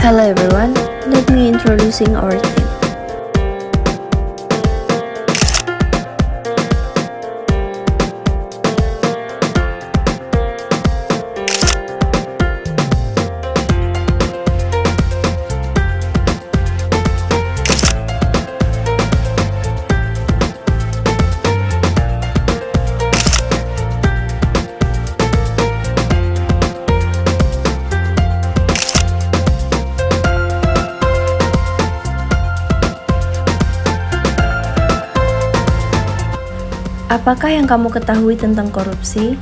Hello everyone, let me introducing our team. Apakah yang kamu ketahui tentang korupsi?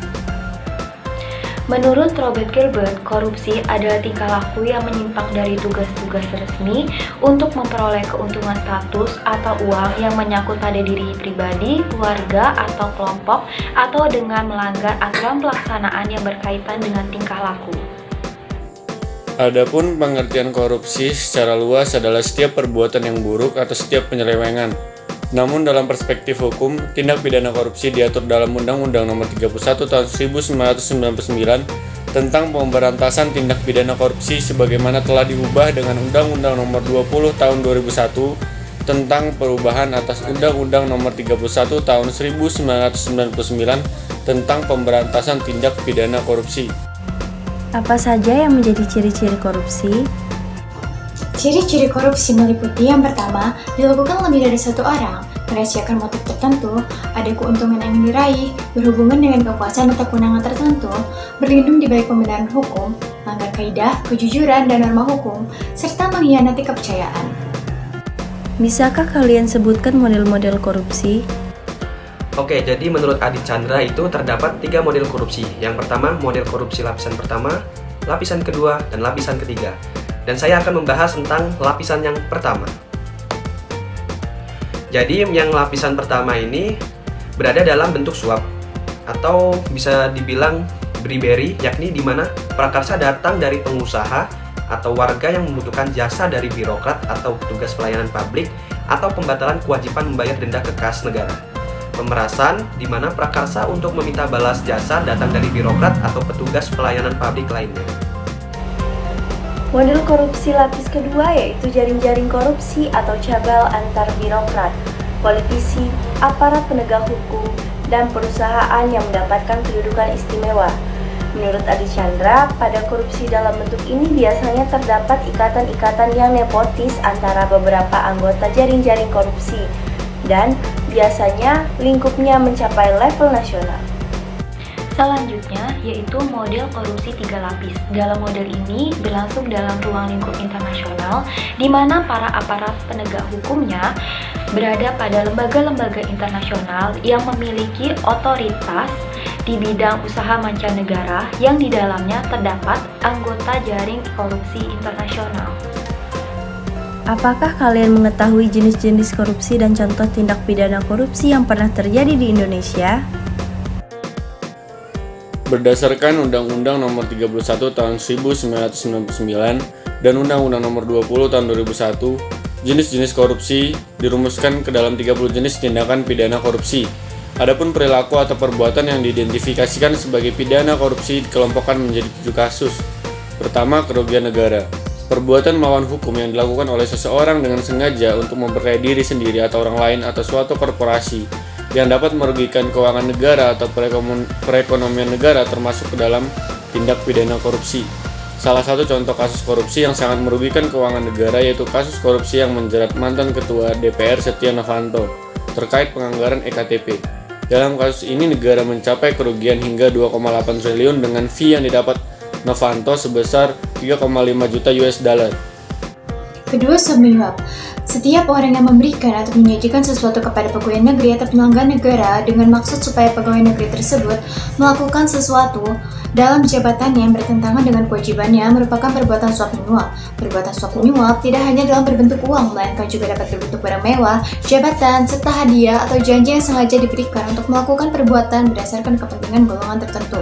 Menurut Robert Gilbert, korupsi adalah tingkah laku yang menyimpang dari tugas-tugas resmi untuk memperoleh keuntungan status atau uang yang menyangkut pada diri pribadi, keluarga, atau kelompok, atau dengan melanggar aturan pelaksanaan yang berkaitan dengan tingkah laku. Adapun pengertian korupsi secara luas adalah setiap perbuatan yang buruk atau setiap penyelewengan. Namun dalam perspektif hukum, tindak pidana korupsi diatur dalam Undang-Undang Nomor 31 Tahun 1999 tentang pemberantasan tindak pidana korupsi sebagaimana telah diubah dengan Undang-Undang Nomor 20 Tahun 2001 tentang perubahan atas Undang-Undang Nomor 31 Tahun 1999 tentang pemberantasan tindak pidana korupsi. Apa saja yang menjadi ciri-ciri korupsi? Ciri-ciri korupsi meliputi yang pertama, dilakukan lebih dari satu orang, merahasiakan motif tertentu, ada keuntungan yang ingin diraih, berhubungan dengan kekuasaan atau kewenangan tertentu, berlindung di balik pembenaran hukum, melanggar kaidah, kejujuran, dan norma hukum, serta mengkhianati kepercayaan. Bisakah kalian sebutkan model-model korupsi? Oke, jadi menurut Adi Chandra itu terdapat 3 model korupsi. Yang pertama, model korupsi lapisan pertama, lapisan kedua, dan lapisan ketiga. Dan saya akan membahas tentang lapisan yang pertama. Jadi yang lapisan pertama ini berada dalam bentuk suap atau bisa dibilang bribery, yakni di mana prakarsa datang dari pengusaha atau warga yang membutuhkan jasa dari birokrat atau petugas pelayanan publik atau pembatalan kewajiban membayar denda ke kas negara. Pemerasan di mana prakarsa untuk meminta balas jasa datang dari birokrat atau petugas pelayanan publik lainnya. Model korupsi lapis kedua yaitu jaring-jaring korupsi atau cabal antar birokrat, politisi, aparat penegak hukum, dan perusahaan yang mendapatkan kedudukan istimewa. Menurut Adi Chandra, pada korupsi dalam bentuk ini biasanya terdapat ikatan-ikatan yang nepotis antara beberapa anggota jaring-jaring korupsi, dan biasanya lingkupnya mencapai level nasional. Selanjutnya, yaitu model korupsi 3 lapis. Dalam model ini berlangsung dalam ruang lingkup internasional, di mana para aparat penegak hukumnya berada pada lembaga-lembaga internasional yang memiliki otoritas di bidang usaha mancanegara yang di dalamnya terdapat anggota jaring korupsi internasional. Apakah kalian mengetahui jenis-jenis korupsi dan contoh tindak pidana korupsi yang pernah terjadi di Indonesia? Berdasarkan Undang-Undang Nomor 31 Tahun 1999 dan Undang-Undang Nomor 20 Tahun 2001, jenis-jenis korupsi dirumuskan ke dalam 30 jenis tindakan pidana korupsi. Adapun perilaku atau perbuatan yang diidentifikasikan sebagai pidana korupsi dikelompokkan menjadi 7 kasus. Pertama, kerugian negara. Perbuatan melawan hukum yang dilakukan oleh seseorang dengan sengaja untuk memperkaya diri sendiri atau orang lain atau suatu korporasi yang dapat merugikan keuangan negara atau perekonomian negara termasuk ke dalam tindak pidana korupsi. Salah satu contoh kasus korupsi yang sangat merugikan keuangan negara yaitu kasus korupsi yang menjerat mantan Ketua DPR Setia Novanto terkait penganggaran EKTP. Dalam kasus ini negara mencapai kerugian hingga 2,8 triliun dengan fee yang didapat Novanto sebesar 3,5 juta US dollar. Kedua, suap menyuap. Setiap orang yang memberikan atau menyajikan sesuatu kepada pegawai negeri atau penyelenggara negara dengan maksud supaya pegawai negeri tersebut melakukan sesuatu dalam jabatan yang bertentangan dengan kewajibannya merupakan perbuatan suap menyuap. Perbuatan suap menyuap tidak hanya dalam berbentuk uang, melainkan juga dapat berbentuk barang mewah, jabatan, serta hadiah atau janji yang sengaja diberikan untuk melakukan perbuatan berdasarkan kepentingan golongan tertentu.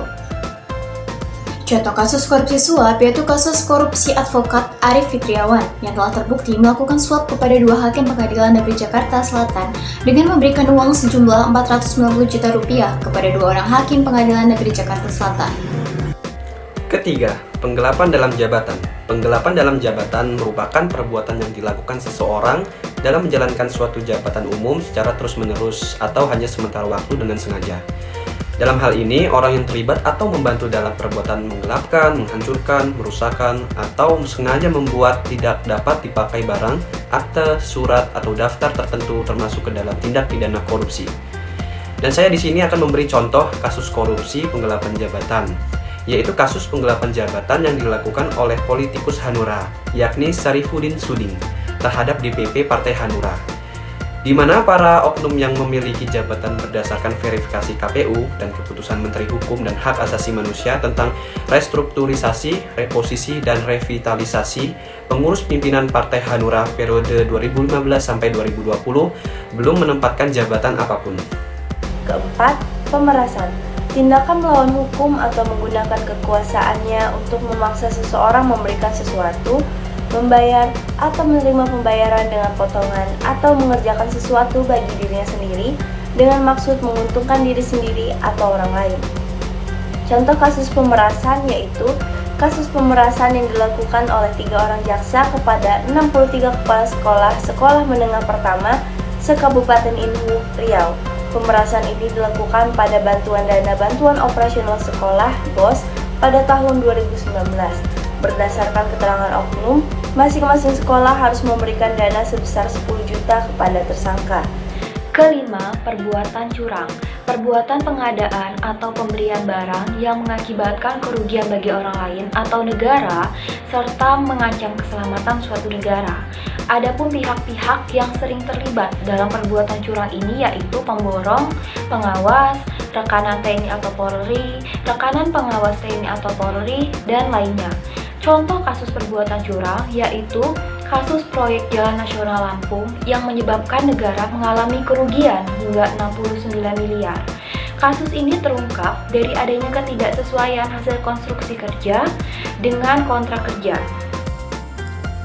Contoh kasus korupsi suap yaitu kasus korupsi advokat Arief Fitriawan yang telah terbukti melakukan suap kepada 2 hakim pengadilan negeri Jakarta Selatan dengan memberikan uang sejumlah 490 juta rupiah kepada 2 orang hakim pengadilan negeri Jakarta Selatan. Ketiga, penggelapan dalam jabatan. Penggelapan dalam jabatan merupakan perbuatan yang dilakukan seseorang dalam menjalankan suatu jabatan umum secara terus-menerus atau hanya sementara waktu dengan sengaja. Dalam hal ini, orang yang terlibat atau membantu dalam perbuatan menggelapkan, menghancurkan, merusakkan, atau sengaja membuat tidak dapat dipakai barang, akte, surat, atau daftar tertentu termasuk ke dalam tindak pidana korupsi. Dan saya di sini akan memberi contoh kasus korupsi penggelapan jabatan, yaitu kasus penggelapan jabatan yang dilakukan oleh politikus Hanura, yakni Syarifuddin Suding, terhadap DPP Partai Hanura, di mana para oknum yang memiliki jabatan berdasarkan verifikasi KPU dan keputusan Menteri Hukum dan Hak Asasi Manusia tentang restrukturisasi, reposisi, dan revitalisasi pengurus pimpinan Partai Hanura periode 2015 sampai 2020 belum menempatkan jabatan apapun. Keempat, pemerasan. Tindakan melawan hukum atau menggunakan kekuasaannya untuk memaksa seseorang memberikan sesuatu, membayar atau menerima pembayaran dengan potongan atau mengerjakan sesuatu bagi dirinya sendiri dengan maksud menguntungkan diri sendiri atau orang lain. Contoh kasus pemerasan yaitu kasus pemerasan yang dilakukan oleh 3 orang jaksa kepada 63 kepala sekolah menengah pertama se-Kabupaten Inhu, Riau. Pemerasan ini dilakukan pada bantuan dana bantuan operasional sekolah BOS pada tahun 2019. Berdasarkan keterangan oknum, masing-masing sekolah harus memberikan dana sebesar 10 juta kepada tersangka. Kelima, perbuatan curang. Perbuatan pengadaan atau pemberian barang yang mengakibatkan kerugian bagi orang lain atau negara serta mengancam keselamatan suatu negara. Adapun pihak-pihak yang sering terlibat dalam perbuatan curang ini yaitu pemborong, pengawas, rekanan TNI atau Polri, rekanan pengawas TNI atau Polri, dan lainnya. Contoh kasus perbuatan curang yaitu kasus proyek Jalan Nasional Lampung yang menyebabkan negara mengalami kerugian hingga 69 miliar. Kasus ini terungkap dari adanya ketidaksesuaian hasil konstruksi kerja dengan kontrak kerja.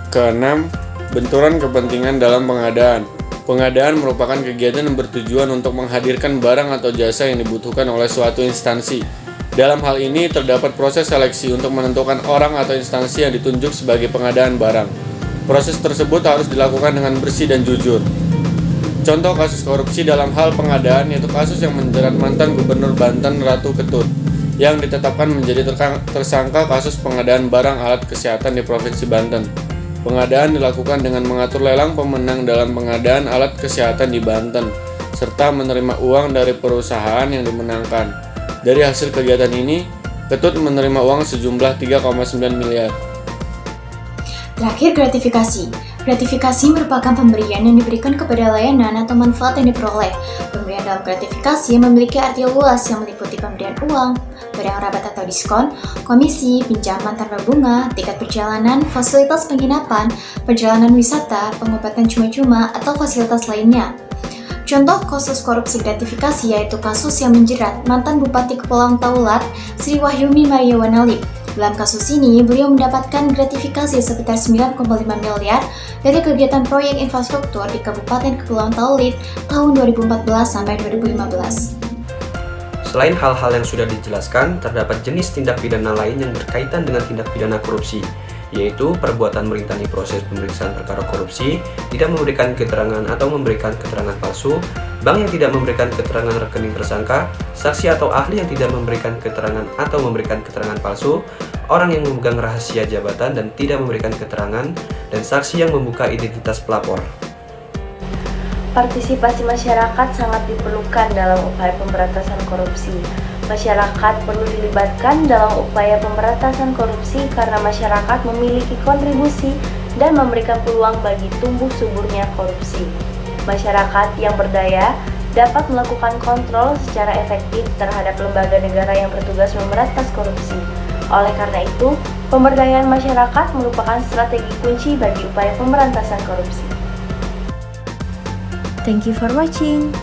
Keenam, benturan kepentingan dalam pengadaan. Pengadaan merupakan kegiatan yang bertujuan untuk menghadirkan barang atau jasa yang dibutuhkan oleh suatu instansi. Dalam hal ini terdapat proses seleksi untuk menentukan orang atau instansi yang ditunjuk sebagai pengadaan barang. Proses tersebut harus dilakukan dengan bersih dan jujur. Contoh kasus korupsi dalam hal pengadaan yaitu kasus yang menjerat mantan Gubernur Banten Ratu Ketut yang ditetapkan menjadi tersangka kasus pengadaan barang alat kesehatan di Provinsi Banten. Pengadaan dilakukan dengan mengatur lelang pemenang dalam pengadaan alat kesehatan di Banten, serta menerima uang dari perusahaan yang dimenangkan. Dari hasil kegiatan ini, Ketut menerima uang sejumlah 3,9 miliar. Terakhir, gratifikasi. Gratifikasi merupakan pemberian yang diberikan kepada layanan atau manfaat yang diperoleh. Pemberian dalam gratifikasi memiliki arti luas yang meliputi pemberian uang, barang rabat atau diskon, komisi, pinjaman tanpa bunga, tiket perjalanan, fasilitas penginapan, perjalanan wisata, pengobatan cuma-cuma, atau fasilitas lainnya. Contoh kasus korupsi gratifikasi yaitu kasus yang menjerat mantan Bupati Kepulauan Taulat, Sri Wahyumi Mariawanalip. Dalam kasus ini, beliau mendapatkan gratifikasi sekitar 9,5 miliar dari kegiatan proyek infrastruktur di Kabupaten Kepulauan Taulat tahun 2014 sampai 2015. Selain hal-hal yang sudah dijelaskan, terdapat jenis tindak pidana lain yang berkaitan dengan tindak pidana korupsi, yaitu perbuatan merintangi proses pemeriksaan perkara korupsi, tidak memberikan keterangan atau memberikan keterangan palsu, bank yang tidak memberikan keterangan rekening tersangka, saksi atau ahli yang tidak memberikan keterangan atau memberikan keterangan palsu, orang yang memegang rahasia jabatan dan tidak memberikan keterangan, dan saksi yang membuka identitas pelapor. Partisipasi masyarakat sangat diperlukan dalam upaya pemberantasan korupsi. Masyarakat perlu dilibatkan dalam upaya pemberantasan korupsi karena masyarakat memiliki kontribusi dan memberikan peluang bagi tumbuh suburnya korupsi. Masyarakat yang berdaya dapat melakukan kontrol secara efektif terhadap lembaga negara yang bertugas memberantas korupsi. Oleh karena itu, pemberdayaan masyarakat merupakan strategi kunci bagi upaya pemberantasan korupsi. Thank you for watching.